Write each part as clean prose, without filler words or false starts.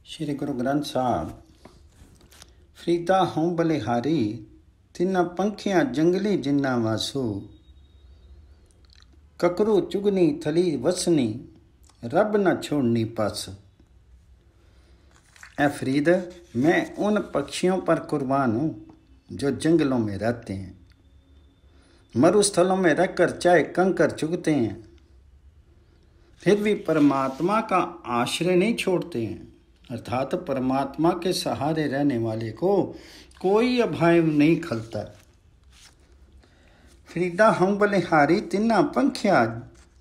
श्री गुरु ग्रंथ साहब। फरीदा हों बलिहारी, तिन्ना पंखियां जंगली जिन्ना वासू। ककरू चुगनी थली वसनी, रब न छोड़नी पास। ए फरीद, मैं उन पक्षियों पर कुर्बान हूँ जो जंगलों में रहते हैं, मरुस्थलों में रहकर चाहे कंकर चुगते हैं, फिर भी परमात्मा का आश्रय नहीं छोड़ते हैं। अर्थात परमात्मा के सहारे रहने वाले को कोई अभय नहीं खलता। फरीदा हम बलिहारी, तिन्ना पंखिया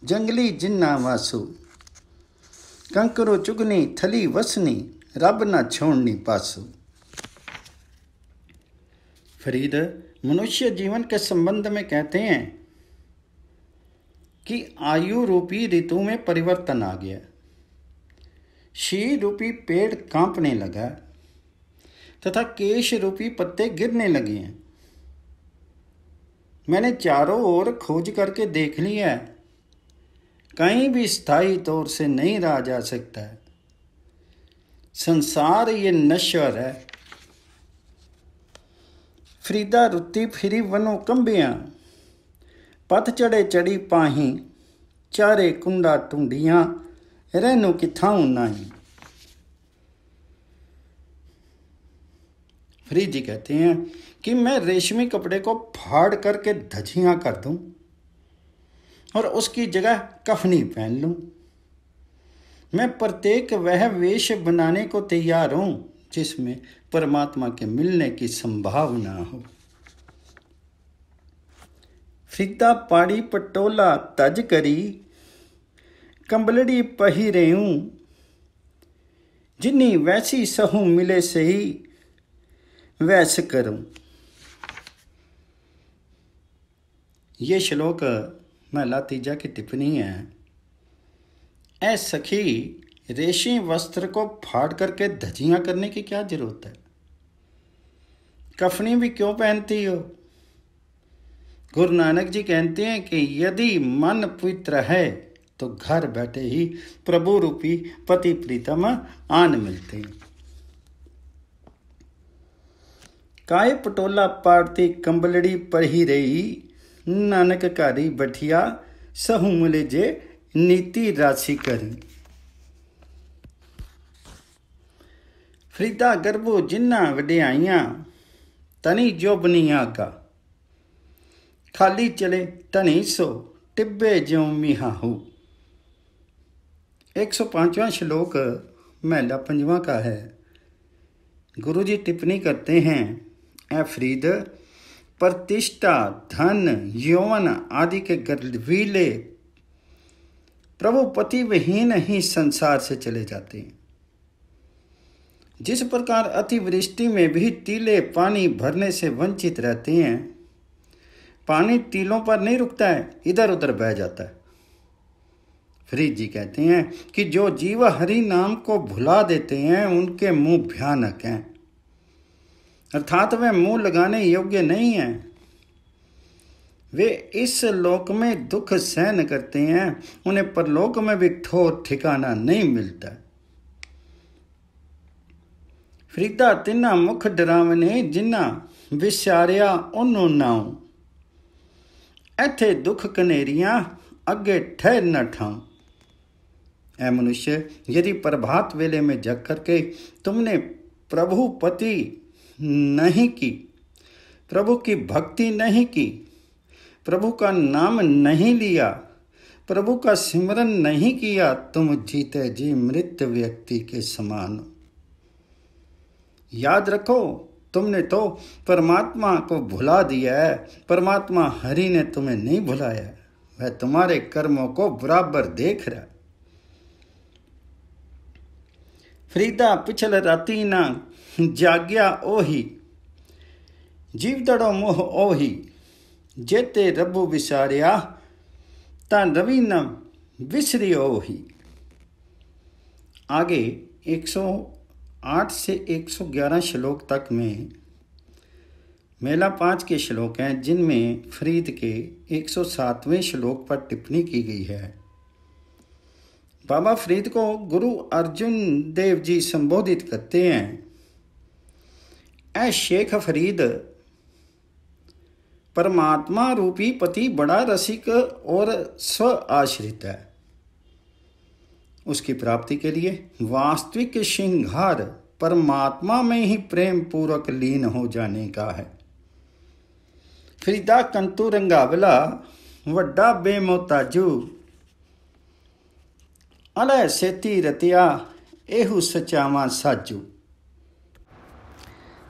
जंगली जिन्ना वासु। कंकरो चुगनी थली वसनी, रब न छोड़नी पासु। फरीद मनुष्य जीवन के संबंध में कहते हैं कि आयु रूपी ऋतु में परिवर्तन आ गया, शी रूपी पेड़ कांपने लगा तथा केश रूपी पत्ते गिरने लगे हैं। मैंने चारों ओर खोज करके देख लिया है, कहीं भी स्थायी तौर से नहीं रहा जा सकता है। संसार ये नश्वर है। फरीदा रुत्ती फिरी वनों कंबियां, पथ चढ़े चढ़ी पाही, चारे कुंडा टूंडियां, रहनो किथाऊं नहीं। फरीद जी कहते हैं कि मैं रेशमी कपड़े को फाड़ करके धजियां कर दूं और उसकी जगह कफनी पहन लूं। मैं प्रत्येक वह वेश बनाने को तैयार हूं जिसमें परमात्मा के मिलने की संभावना हो। फरीदा पाड़ी पटोला तज करी, कंबलड़ी पहिरे हूं, जिन्नी वैसी सहू मिले सही, वैस करूं। ये श्लोक महला तीजा की टिप्पणी है। ऐ सखी, रेशमी वस्त्र को फाड़ करके धजियां करने की क्या जरूरत है? कफनी भी क्यों पहनती हो? गुरु नानक जी कहते हैं कि यदि मन पवित्र है तो घर बैठे ही प्रभु रूपी पति प्रीतम आन मिलते हैं। काय पटोला पाड़ती कंबलड़ी पढ़ी रही, नानक कारी बठिया, सहू मिले जे नीति राशि करी। फरीदा गर्भो जिन्ना वड्याइयां, तनी जोबनी आगा, खाली चले तनी सो, टिब्बे ज्यों मिहाहू। 105वां श्लोक महला 5वां का है। गुरु जी टिप्पणी करते हैं, ऐ फरीद, प्रतिष्ठा, धन, यौवन आदि के गर्वीले प्रभु पति विहीन ही संसार से चले जाते हैं। जिस प्रकार अतिवृष्टि में भी टीले पानी भरने से वंचित रहते हैं, पानी टीलों पर नहीं रुकता है, इधर उधर बह जाता है। फरीद जी कहते हैं कि जो जीव हरि नाम को भुला देते हैं उनके मुंह भयानक हैं, अर्थात वे मुंह लगाने योग्य नहीं हैं। वे इस लोक में दुख सहन करते हैं, उन्हें परलोक में भी ठोर ठिकाना नहीं मिलता। फरीदा तिन्ना मुख डरावने, जिन्ना विचारिया ओनों नाऊं, ऐथे दुख कनेरियां, अगे ठहर न ठाऊं। ऐ मनुष्य, यदि प्रभात वेले में जग करके तुमने प्रभु पति नहीं की, प्रभु की भक्ति नहीं की, प्रभु का नाम नहीं लिया, प्रभु का सिमरन नहीं किया, तुम जीते जी मृत व्यक्ति के समान हो। याद रखो, तुमने तो परमात्मा को भुला दिया है, परमात्मा हरि ने तुम्हें नहीं भुलाया, वह तुम्हारे कर्मों को बराबर देख रहा है। फरीदा पिछल राती ना जाग्या ओही, जीव दड़ो मोह ओही, जेते रबु विसारिया, ता रवि न विसरी ओही। आगे 108 से 111 श्लोक तक में मेला 5 के श्लोक हैं, जिनमें फरीद के 107वें श्लोक पर टिप्पणी की गई है। बाबा फरीद को गुरु अर्जुन देव जी संबोधित करते हैं, ऐ शेख फरीद, परमात्मा रूपी पति बड़ा रसिक और स्व आश्रित है। उसकी प्राप्ति के लिए वास्तविक श्रृंगार परमात्मा में ही प्रेम पूर्वक लीन हो जाने का है। फरीदा कंतु रंगावला वड्डा बेमोताजू, अलह सेती रतिया एहू सचावा साजू।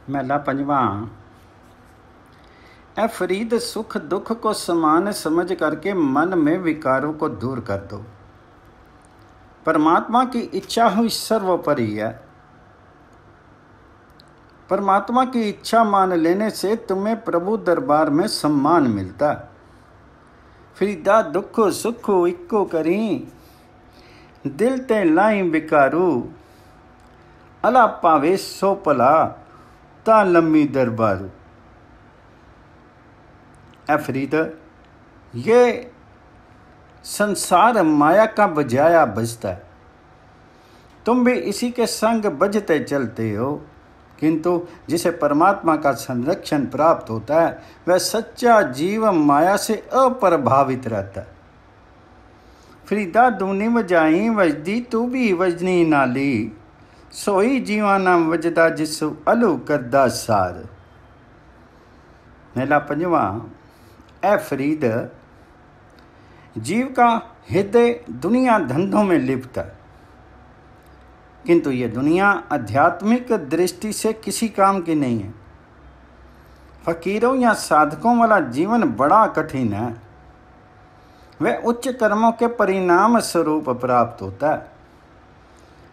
महला पंजवा। ए फरीद, सुख दुख को समान समझ करके मन में विकारों को दूर कर दो। परमात्मा की इच्छा हुई सर्वोपरि है। परमात्मा की इच्छा मान लेने से तुम्हें प्रभु दरबार में सम्मान मिलता। फरीदा दुख सुख इक्को करी, दिल ते लाई बिकारू, अला पावे सो पला ता लम्मी दरबारू। ऐ फरीद, ये संसार माया का बजाया बजता है। तुम भी इसी के संग बजते चलते हो, किंतु जिसे परमात्मा का संरक्षण प्राप्त होता है वह सच्चा जीव माया से अप्रभावित रहता है। फरीदा दूनी वजाई वजदी तू भी वजनी नाली, सोई जीवाना वजदा जिसु अलू करदा सार। महला पंजवा। ऐ फरीद, जीव का हृदय दुनिया धंधों में लिप्त है, किंतु ये दुनिया आध्यात्मिक दृष्टि से किसी काम की नहीं है। फकीरों या साधकों वाला जीवन बड़ा कठिन है। वह उच्च कर्मों के परिणाम स्वरूप प्राप्त होता है।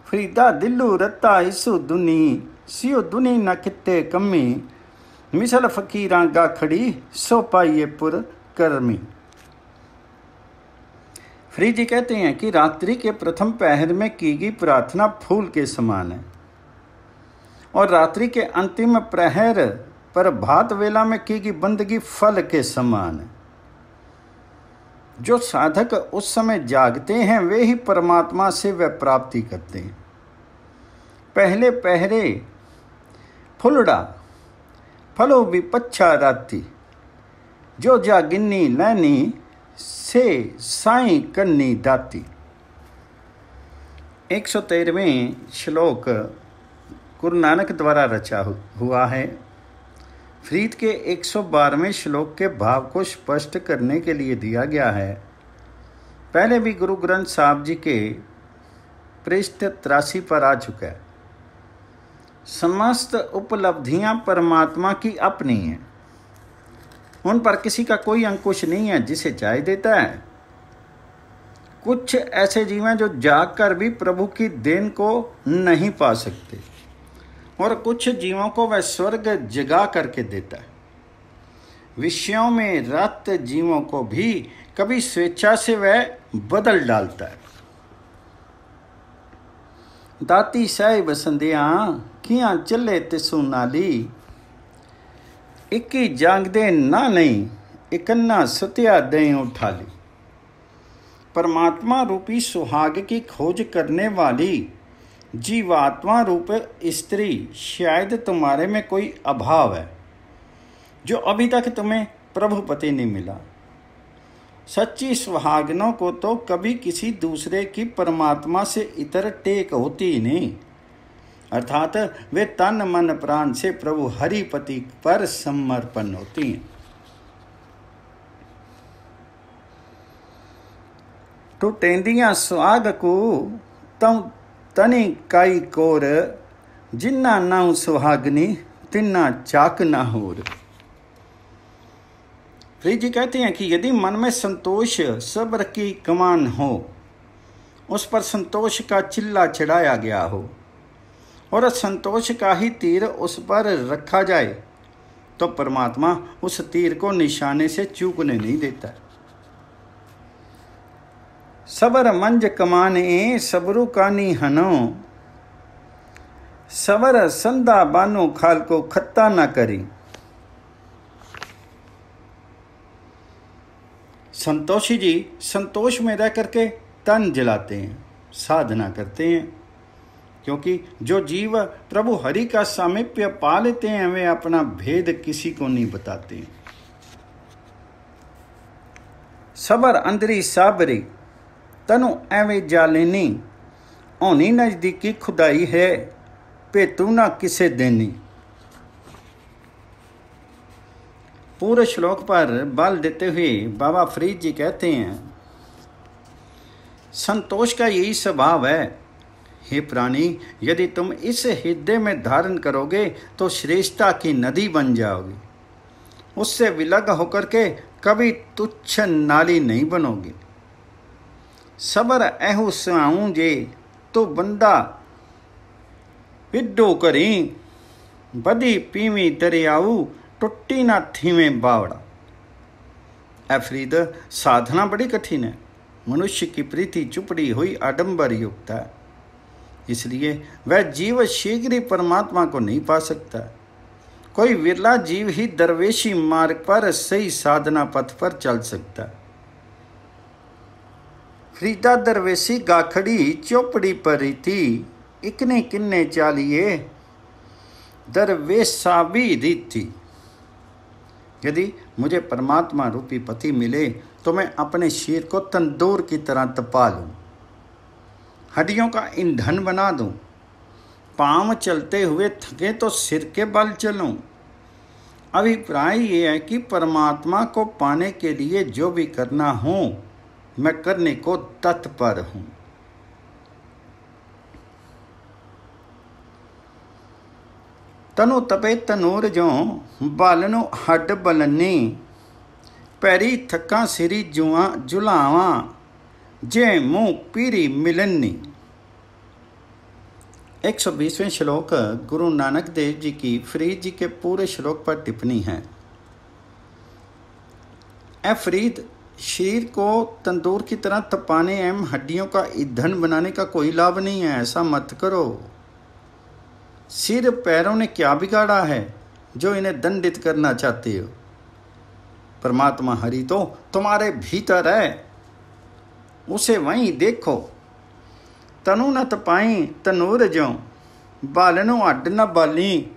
फरीदा दिल्लू रत्ता इसु दुनी, सियो दुनी न कित्ते कमी, मिसल फकीरां गा खड़ी सो पाइये पुर कर्मी। फरीद जी कहते हैं कि रात्रि के प्रथम पहर में की गई प्रार्थना फूल के समान है, और रात्रि के अंतिम प्रहर पर भात वेला में की गई बंदगी फल के समान है। जो साधक उस समय जागते हैं वे ही परमात्मा से वह प्राप्ति करते हैं। पहले पहरे फुलड़ा फलो भी पच्छा राती, जो जागिन्नी लैनी से साई कन्नी दाती। 113वें श्लोक गुरु नानक द्वारा रचा हुआ है। फरीद के 112वें श्लोक के भाव को स्पष्ट करने के लिए दिया गया है। पहले भी गुरु ग्रंथ साहब जी के पृष्ठ 83 पर आ चुका है। समस्त उपलब्धियां परमात्मा की अपनी हैं, उन पर किसी का कोई अंकुश नहीं है, जिसे चाहे देता है। कुछ ऐसे जीव हैं जो जाग कर भी प्रभु की देन को नहीं पा सकते, और कुछ जीवों को वह स्वर्ग जगा करके देता है। विषयों में रत जीवों को भी कभी स्वेच्छा से वह बदल डालता है। दाती साहिब संध्या किया चले तिसु नाली, इक्की जागदे ना नहीं इकन्ना सुतिया दें उठाली। परमात्मा रूपी सुहाग की खोज करने वाली जीवात्मा रूप स्त्री शायद तुम्हारे में कोई अभाव है, जो अभी तक तुम्हें प्रभुपति नहीं मिला। सच्ची सुहागनों को तो कभी किसी दूसरे की परमात्मा से इतर टेक होती ही नहीं, अर्थात वे तन मन प्राण से प्रभु हरिपति पर समर्पण होती हैं। टुटेंदियां सुहाग को तम तनी काई कोर, जिन्ना नाउ सुहागनी तिन्ना चाक ना होर। फरीद जी कहते हैं कि यदि मन में संतोष सब्र की कमान हो, उस पर संतोष का चिल्ला चढ़ाया गया हो और संतोष का ही तीर उस पर रखा जाए, तो परमात्मा उस तीर को निशाने से चूकने नहीं देता। सबर मंज कमाने सबरू कानी हनो, सबर संदा बानो खाल को खत्ता ना करी। संतोषी जी संतोष में रह करके तन जलाते हैं, साधना करते हैं, क्योंकि जो जीव प्रभु हरि का सामीप्य पा लेते हैं वे अपना भेद किसी को नहीं बताते। सबर अंदरी साबरी तनु एवें जालेनी, होनी नजदीकी खुदाई है भेतू ना किसे देनी। पूरे श्लोक पर बल देते हुए बाबा फरीद जी कहते हैं, संतोष का यही स्वभाव है। हे प्राणी, यदि तुम इस हृदय में धारण करोगे तो श्रेष्ठता की नदी बन जाओगे। उससे विलग होकर के कभी तुच्छ नाली नहीं बनोगे। सबर एहू सुहाऊं जे तो बंदा विड्डो करी, बदी पीवी दरियाऊ टुट्टी ना थीवें बावड़ा। फरीद, साधना बड़ी कठिन है। मनुष्य की प्रीति चुपड़ी हुई आडंबर युक्त है, इसलिए वह जीव शीघ्र ही परमात्मा को नहीं पा सकता। कोई विरला जीव ही दरवेशी मार्ग पर सही साधना पथ पर चल सकता है। फरीदा दरवेशी गाखड़ी चौपड़ी पर थी, इकने किन्ने चालिए दरवेशा भी रीति। यदि मुझे परमात्मा रूपी पति मिले तो मैं अपने शरीर को तंदूर की तरह तपा लूँ, हड्डियों का ईंधन बना दूँ। पाँव चलते हुए थके तो सिर के बल चलूँ। अभिप्राय ये है कि परमात्मा को पाने के लिए जो भी करना हो मैं करने को तत्पर हूँ। तनु तपे तनूर जो बालनो हड्ड बलनी, पैरी थका सिरी जुआ जुलावा जे मुँह पीरी मिलनी। 120वें श्लोक गुरु नानक देव जी की फरीद जी के पूरे श्लोक पर टिप्पणी है। ए फरीद, शरीर को तंदूर की तरह तपाने एवं हड्डियों का ईंधन बनाने का कोई लाभ नहीं है, ऐसा मत करो। सिर पैरों ने क्या बिगाड़ा है जो इन्हें दंडित करना चाहते हो? परमात्मा हरि तो तुम्हारे भीतर है, उसे वहीं देखो। तनु न तपाई तनूर जो बालनो हड्ड न बाली,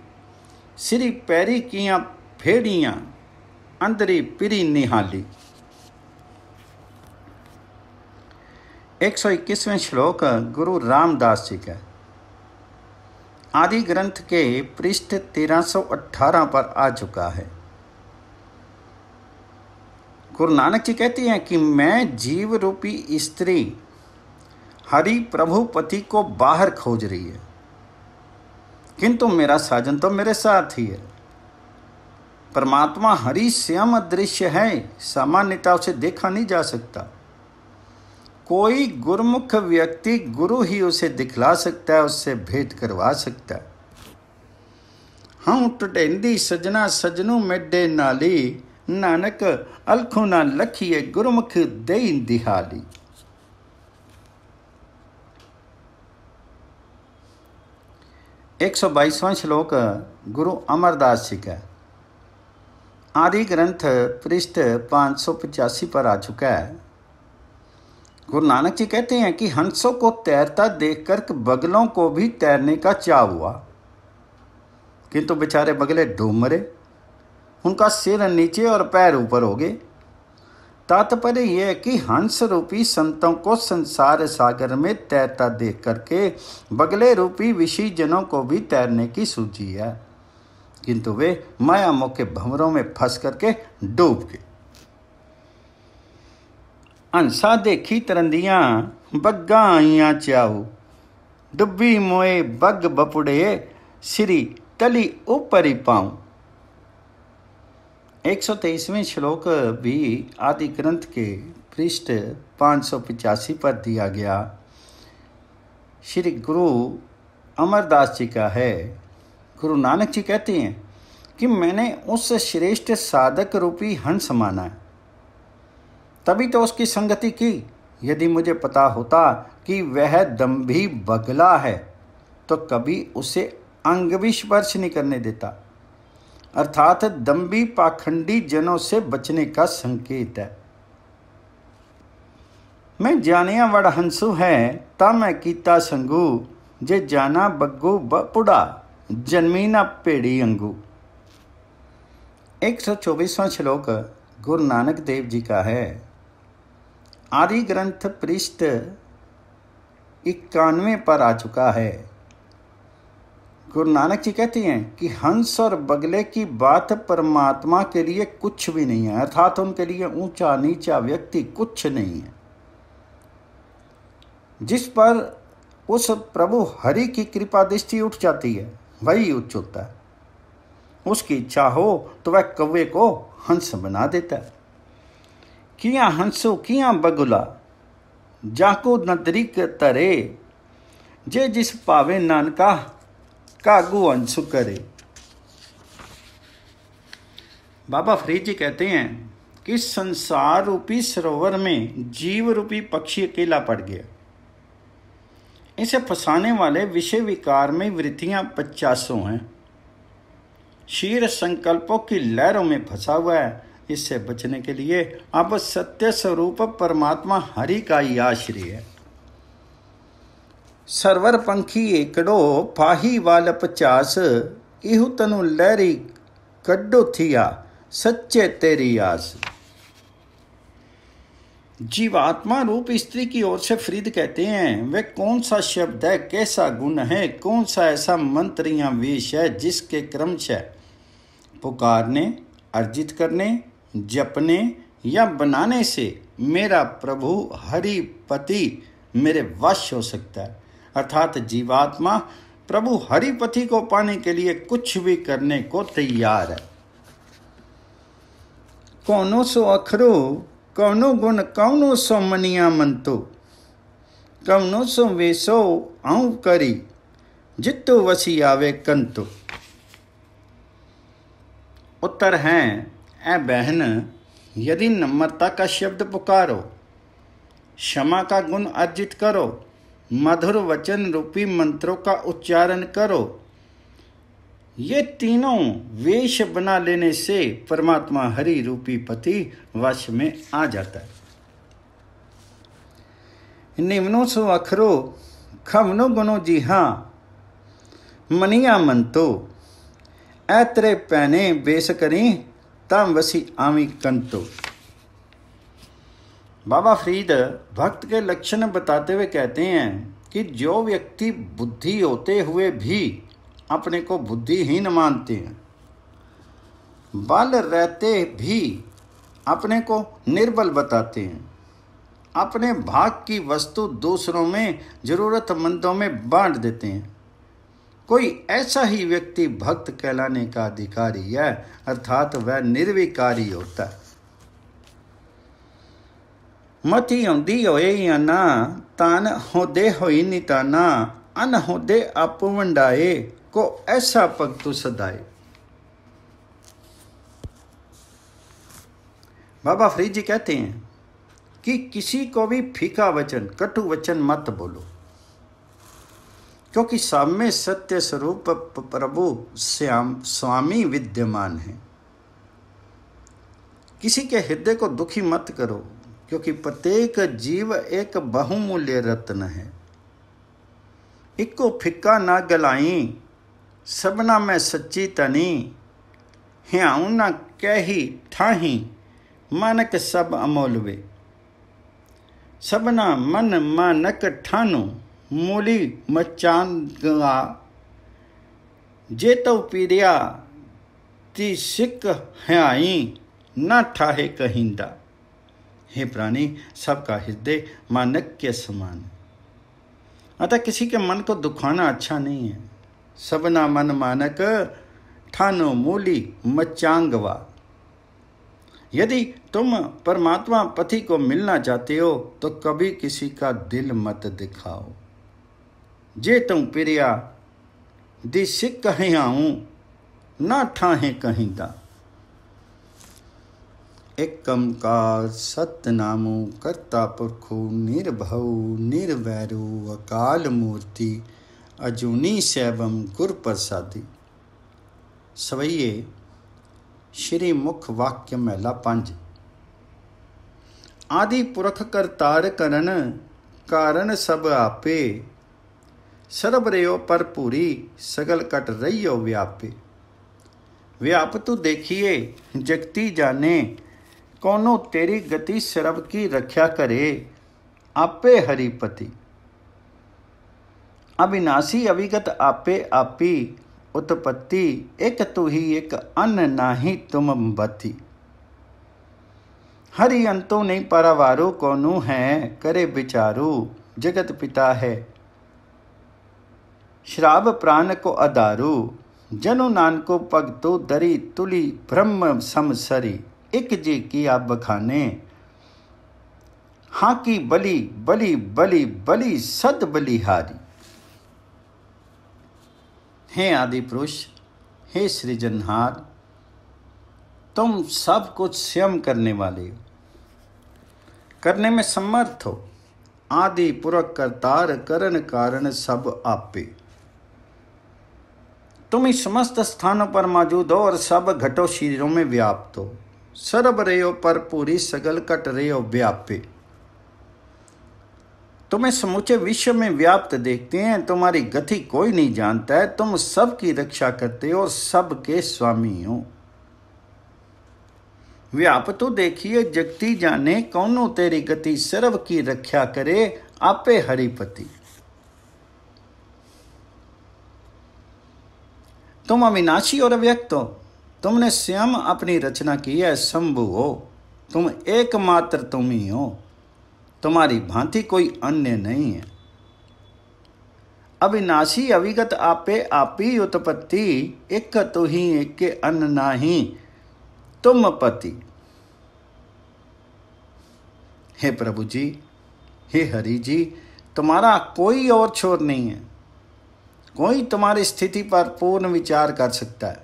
सिरी पैरी किया फेड़ियां अंदरी पिरी निहाली। 121वें श्लोक गुरु रामदास जी का आदि ग्रंथ के पृष्ठ 1318 पर आ चुका है। गुरु नानक जी कहते हैं कि मैं जीव रूपी स्त्री हरि प्रभु पति को बाहर खोज रही है, किंतु मेरा साजन तो मेरे साथ ही है। परमात्मा हरि स्वयं अदृश्य है, सामान्यता उसे देखा नहीं जा सकता। कोई गुरुमुख व्यक्ति गुरु ही उसे दिखला सकता है, उससे भेंट करवा सकता है। हाँ टुटेंदी सजना सजनू मेडे नाली, नानक अलखू ना लखिए गुरुमुख दई दिहाली। 122वां श्लोक गुरु अमरदास जी का आदि ग्रंथ पृष्ठ 585 पर आ चुका है। गुरु नानक जी कहते हैं कि हंसों को तैरता देखकर बगलों को भी तैरने का चाह हुआ, किंतु बेचारे बगले डूब मरे। उनका सिर नीचे और पैर ऊपर हो गए। तात्पर्य यह है कि हंस रूपी संतों को संसार सागर में तैरता देख करके बगले रूपी विषी जनों को भी तैरने की सूझी है, किंतु वे माया मोह के भंवरों में फंस करके डूब गए। हंसा देखी तरंदियां बग्गा आइयां चाऊ, डुब्बी मोए बग बपुड़े सिरी तली ऊपर ही पाऊं। 123वें श्लोक भी आदि ग्रंथ के पृष्ठ 585 पर दिया गया श्री गुरु अमरदास जी का है। गुरु नानक जी कहते हैं कि मैंने उस श्रेष्ठ साधक रूपी हंस माना है, तभी तो उसकी संगति की। यदि मुझे पता होता कि वह दंभी बगला है तो कभी उसे अंग भी स्पर्श नहीं करने देता, अर्थात दंभी पाखंडी जनों से बचने का संकेत है। मैं जानिया वड़ हंसू है ता मैं कीता संगू, जे जाना बग्गू बुढ़ा जन्मी ना पेड़ी अंगू। 124वां श्लोक गुरु नानक देव जी का है। आदि ग्रंथ पृष्ठ 91 पर आ चुका है। गुरु नानक जी कहते हैं कि हंस और बगले की बात परमात्मा के लिए कुछ भी नहीं है, अर्थात उनके लिए ऊंचा नीचा व्यक्ति कुछ नहीं है। जिस पर उस प्रभु हरि की कृपा दृष्टि उठ जाती है वही उच्च होता है। उसकी इच्छा हो तो वह कौवे को हंस बना देता है। किया हंसो किया बगुला जाको नदरिक तरे, जे जिस पावे नानका कागू अंशु करे। बाबा फरीद जी कहते हैं कि संसार रूपी सरोवर में जीव रूपी पक्षी अकेला पड़ गया। इसे फंसाने वाले विषय विकार में वृत्तियां 50 हैं। शीर संकल्पों की लहरों में फंसा हुआ है। इससे बचने के लिए अब सत्य स्वरूप परमात्मा हरि का ही आश्रय है। सरवर पंखी एकड़ो फाही वाल 50, इहु तनु लहरी कड्डो थिया सच्चे तेरी आस। जीवात्मा रूप स्त्री की ओर से फरीद कहते हैं, वे कौन सा शब्द है, कैसा गुण है, कौन सा ऐसा मंत्र या वेश है जिसके क्रमशः पुकारने, अर्जित करने, जपने या बनाने से मेरा प्रभु हरिपति मेरे वश हो सकता है। अर्थात जीवात्मा प्रभु हरिपति को पाने के लिए कुछ भी करने को तैयार है। कौनो सो अखरो कौनो गुण कौनो सो मनिया मंतो, कौनो सो वेसो आऊं करी जितो वसी आवे कंतो। उत्तर है, ऐ बहन, यदि नम्रता का शब्द पुकारो, क्षमा का गुण अर्जित करो, मधुर वचन रूपी मंत्रों का उच्चारण करो, ये तीनों वेश बना लेने से परमात्मा हरि रूपी पति वश में आ जाता है। निम्नो सो अखरो खमनो गुनो जी हाँ, मनिया मंतो, ऐतरे पैने बेस करी ताम वसी आमी कंतो। बाबा फरीद भक्त के लक्षण बताते हुए कहते हैं कि जो व्यक्ति बुद्धि होते हुए भी अपने को बुद्धिहीन मानते हैं, बल रहते भी अपने को निर्बल बताते हैं, अपने भाग की वस्तु दूसरों में जरूरतमंदों में बांट देते हैं, कोई ऐसा ही व्यक्ति भक्त कहलाने का अधिकारी है, अर्थात वह निर्विकारी होता है। मती औंदी होए या ना, तान होदे होई निताना, अन होदे आप वंडाए को ऐसा भगतु सदाए। बाबा फरीद जी कहते हैं कि किसी को भी फीका वचन, कटु वचन मत बोलो, क्योंकि सब में सत्य स्वरूप प्रभु श्याम स्वामी विद्यमान है। किसी के हृदय को दुखी मत करो, क्योंकि प्रत्येक जीव एक बहुमूल्य रत्न है। इको फिक्का ना गलाई, सबना में सच्ची तनी, ह्याऊ ना कही ठाही, मानक सब अमोलवे। सबना मन मानक ठानो, मूली मचांगा, जे तो पीरिया ती सिक ह्याई, ना ठाहे कहिंदा। हे प्राणी, सबका हृदय मानक के समान है, अतः किसी के मन को दुखाना अच्छा नहीं है। सबना मन मानक ठानो मूली मचांगवा। यदि तुम परमात्मा पति को मिलना चाहते हो तो कभी किसी का दिल मत दिखाओ। जे तुम प्रिया दी सिक कहीं आऊं, ना ठाहे कहीं दा। एकंकार सतनामो कर्ता पुरखो, निर्भव निर्वैरो अकाल मूर्ति, अजूनी सैवम गुर प्रसादी। सवैये श्री मुख वाक्य महला 5। आदि पुरख करतार करन कारण सब आपे। सर्ब रयो परपूरी सगल कट रहियो व्यापे। व्याप तू देखिए जगती जाने कौनो तेरी गति सर्व की रक्षा करे आपे हरिपति। अविनाशी अविगत आपे आपी उत्पत्ति एक तू ही एक अन्न नाही तुम बती। हरि अंतो नहीं पारावारो कौनु है करे विचारू जगत पिता है श्राव प्राण को अदारू। जनु नानको भगतो दरी तुली ब्रह्म समसरी एक जी किया बखाने हाँ की बलि बलि बलि बलि सद बलिहारी। हे आदि पुरुष, हे सृजनहार, तुम सब कुछ स्वयं करने वाले हो, करने में समर्थ हो। आदि पुरख करतार करन कारण सब आपे। तुम ही समस्त स्थानों पर मौजूद हो और सब घटों शरीरों में व्याप्त हो। सर्व रयो पर पूरी सगल कट रयो व्यापे। तुम्हें समूचे विश्व में व्याप्त देखते हैं, तुम्हारी गति कोई नहीं जानता है। तुम सबकी रक्षा करते हो और सबके स्वामी हो। व्याप तो देखिए जगती जाने कौनो तेरी गति सर्व की रक्षा करे आपे हरिपति। तुम अविनाशी और अव्यक्त हो। तुमने स्वयं अपनी रचना की है, शंभु हो। तुम एकमात्र तुम ही हो, तुम्हारी भांति कोई अन्य नहीं है। अविनाशी अविगत आपे आपी उत्पत्ति एक तो ही एक के अन्न नाही तुम पति। हे प्रभु जी, हे हरि जी, तुम्हारा कोई और छोर नहीं है। कोई तुम्हारी स्थिति पर पूर्ण विचार कर सकता है।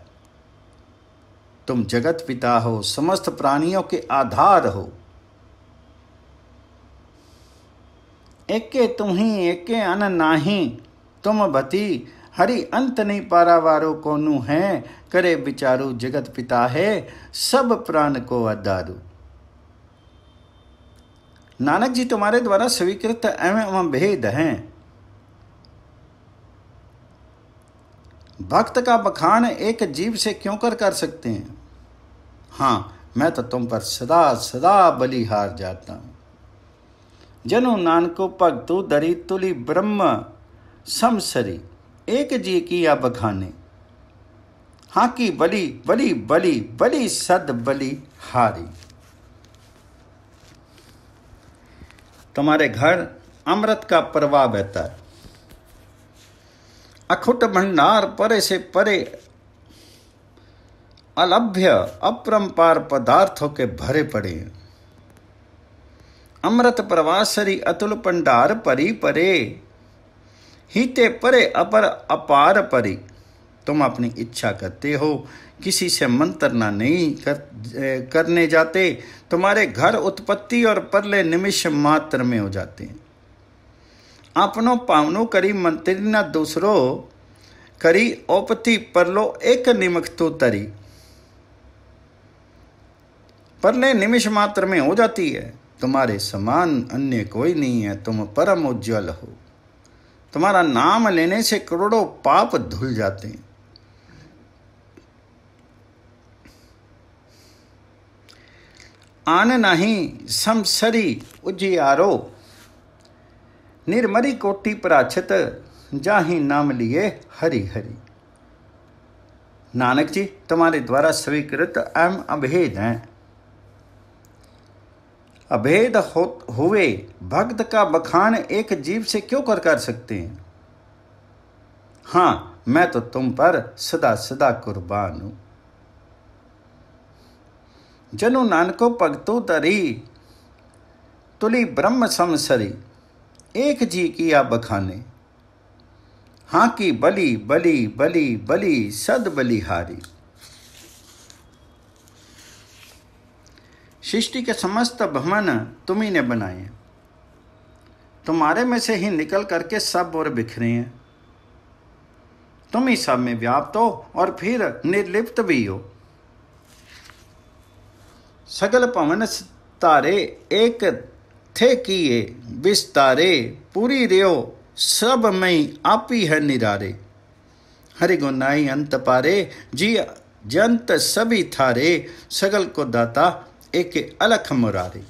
तुम जगत पिता हो, समस्त प्राणियों के आधार हो। एके तुम ही एके अन नाही तुम भती। हरि अंत नहीं पारावारो कोनु है करे विचारू जगत पिता है सब प्राण को आधारू। नानक जी तुम्हारे द्वारा स्वीकृत एवं भेद हैं। भक्त का बखान एक जीव से क्यों कर सकते हैं। हाँ, मैं तो तुम पर सदा सदा बलिहार जाता हूं। जनु नानको भगतु दरी तुली ब्रह्म समसरी एक जी किया बखाने हाँ की बलि बलि बलि बलि सद बलि हारी। तुम्हारे घर अमृत का प्रवाह बहता है। अखुट भंडार परे से परे अलभ्य अपरंपार पदार्थों के भरे पड़े हैं। अमृत प्रवासरी अतुल भंडार परी परे हीते परे अपर अपार परी। तुम अपनी इच्छा करते हो, किसी से मंत्रना नहीं करने जाते। तुम्हारे घर उत्पत्ति और परले निमिष मात्र में हो जाते हैं। अपनों पावनों करी मंत्री न दूसरो करी ओपति परलो एक निमक तो तरी। परले निमिष मात्र में हो जाती है। तुम्हारे समान अन्य कोई नहीं है। तुम परम उज्ज्वल हो। तुम्हारा नाम लेने से करोड़ों पाप धुल जाते हैं। आन नहीं समसरी उजियारो निर्मरी कोटि प्राछत जाहि नाम लिए हरि हरि। नानक जी तुम्हारे द्वारा स्वीकृत एवं अभेद हैं। अभेद हुए भक्त का बखान एक जीव से क्यों कर सकते हैं। हाँ, मैं तो तुम पर सदा सदा कुर्बान हूं। जनु नानको भगतो दरी तुली ब्रह्म समसरी एक जी किया बखाने हाँ की बलि बलि बलि बलि सद बलिहारी। सृष्टि के समस्त भवन तुम्ही ने बनाए। तुम्हारे में से ही निकल करके सब और बिखरे हैं। तुम ही सब में व्याप्त हो और फिर निर्लिप्त भी हो। सगल भवन तारे एक थे किए विस्तारे, पूरी रियो सब मई आपी है निरारे। हरि गुनाई अंत पारे, जी जंत सभी थारे, सगल को दाता एक अलख मुरारे।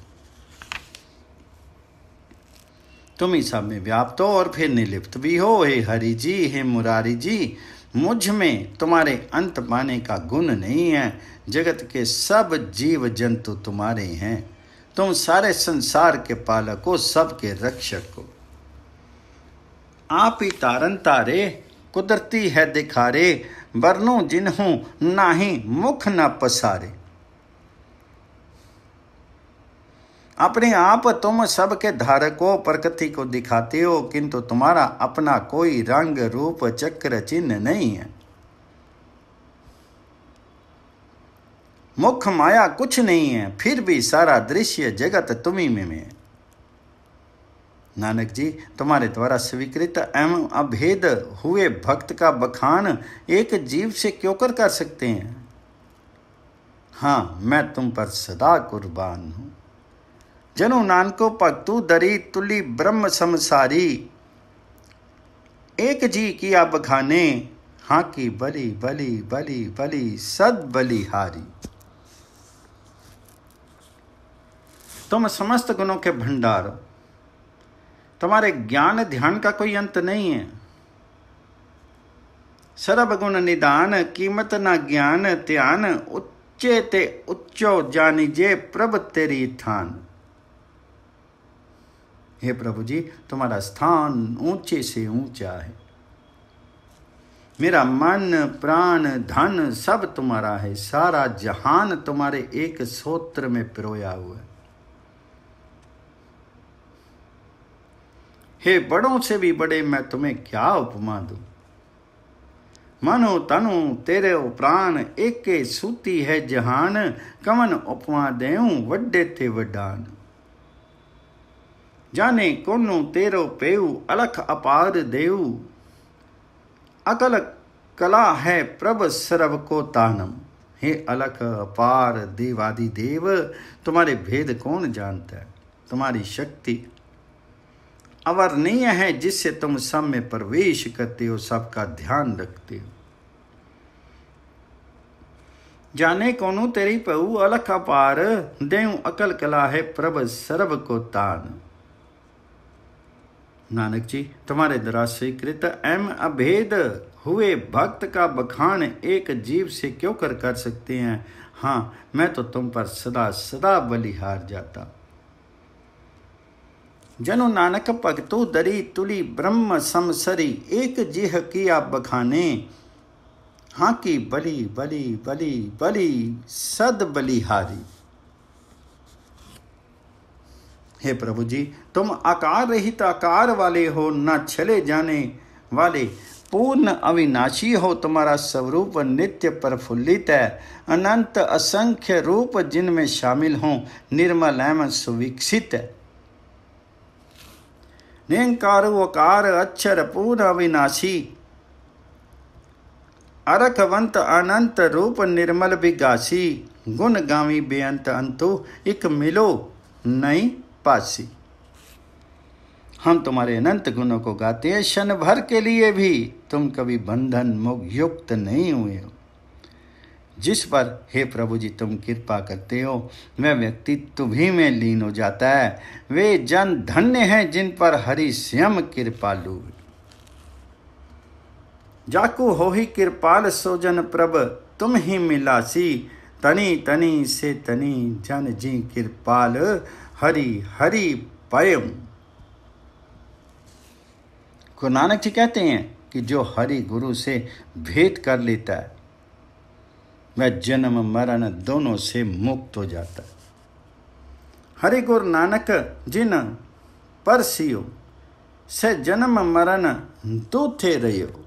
तुम ही सब में व्याप्त हो और फिर निर्लिप्त भी हो। हे हरि जी, हे मुरारी जी, मुझ में तुम्हारे अंत पाने का गुण नहीं है। जगत के सब जीव जंतु तुम्हारे हैं। तुम सारे संसार के पालक हो, सबके रक्षक हो। आप ही तारन तारे, कुदरती है दिखारे, वरनों जिन्हों नाही मुख न पसारे। अपने आप तुम सबके धारक हो, प्रकृति को दिखाते हो, किंतु तुम्हारा अपना कोई रंग रूप चक्र चिन्ह नहीं है। मुख माया कुछ नहीं है, फिर भी सारा दृश्य जगत तुम्ही में है। नानक जी, तुम्हारे द्वारा स्वीकृत एवं अभेद हुए भक्त का बखान एक जीव से क्यों कर सकते हैं। हाँ, मैं तुम पर सदा कुर्बान हूं। जनु नानको भक्तु दरी, तुली ब्रह्म समसारी। एक जी किया बखाने, हाँ की बलि बलि बलि बलि सद बलिहारी। तुम समस्त गुणों के भंडार हो। तुम्हारे ज्ञान ध्यान का कोई अंत नहीं है। सर्व गुण निदान, कीमत ना ज्ञान ध्यान, उच्चे ते उच्चो जानिजे प्रभ तेरी थान। हे प्रभु जी, तुम्हारा स्थान ऊंचे से ऊंचा है। मेरा मन प्राण धन सब तुम्हारा है। सारा जहान तुम्हारे एक सूत्र में पिरोया हुआ है। हे बड़ों से भी बड़े, मैं तुम्हें क्या उपमा दूं। मनो तनु तेरे प्राण, एक के सूती है जहान, कवन उपमा देऊं वड्डे ते वडान। जाने कोनो तेरो पेऊ, अलख अपार देऊ, अकल कला है प्रभ सर्व को तानम। हे अलख अपार देवादि देव, तुम्हारे भेद कौन जानता है। तुम्हारी शक्ति अवर्णनीय है, जिससे तुम सब में प्रवेश करते हो, सबका ध्यान रखते हो। जाने कोनो तेरी पऊ, अलख अपार देऊं अकल कला है प्रभ सर्व को तान। नानक जी, तुम्हारे द्वारा स्वीकृत एवं अभेद हुए भक्त का बखान एक जीव से क्यों कर सकते हैं। हाँ, मैं तो तुम पर सदा सदा बलिहार जाता। जनु नानक भगतु दरी, तुली ब्रह्म समसरी, एक जिह किया बखाने, हाँ की बलि बलि बलि बलि सद बलिहारी। हे प्रभु जी, तुम आकार रहित आकार वाले हो, न छले जाने वाले, पूर्ण अविनाशी हो। तुम्हारा स्वरूप नित्य प्रफुल्लित है। अनंत असंख्य रूप जिनमें शामिल हों, निर्मल एवं सुविकसित है। निरंकार वकार अक्षर पूर्ण अविनाशी, अरखवंत अनंत रूप निर्मल विगासी, गुण गावी बेअंत अंतु, एक मिलो नहीं पासी। हम तुम्हारे अनंत गुणों को गाते हैं, क्षण भर के लिए भी तुम कभी बंधन मुक्त युक्त नहीं हुए हो। जिस पर हे प्रभु जी तुम कृपा करते हो, वह व्यक्ति तुम्ही में लीन हो जाता है। वे जन धन्य हैं जिन पर हरि स्वयं कृपालु। जाकू हो ही कृपाल सोजन प्रभ, तुम ही मिलासी, तनी तनी से तनी जन जी कृपाल, हरि हरि पयम। गुरु नानक जी कहते हैं कि जो हरि गुरु से भेंट कर लेता है, वह जन्म मरण दोनों से मुक्त हो जाता है। हरि गुरु नानक जिन परसियो, से जन्म मरण दूथे रहियो।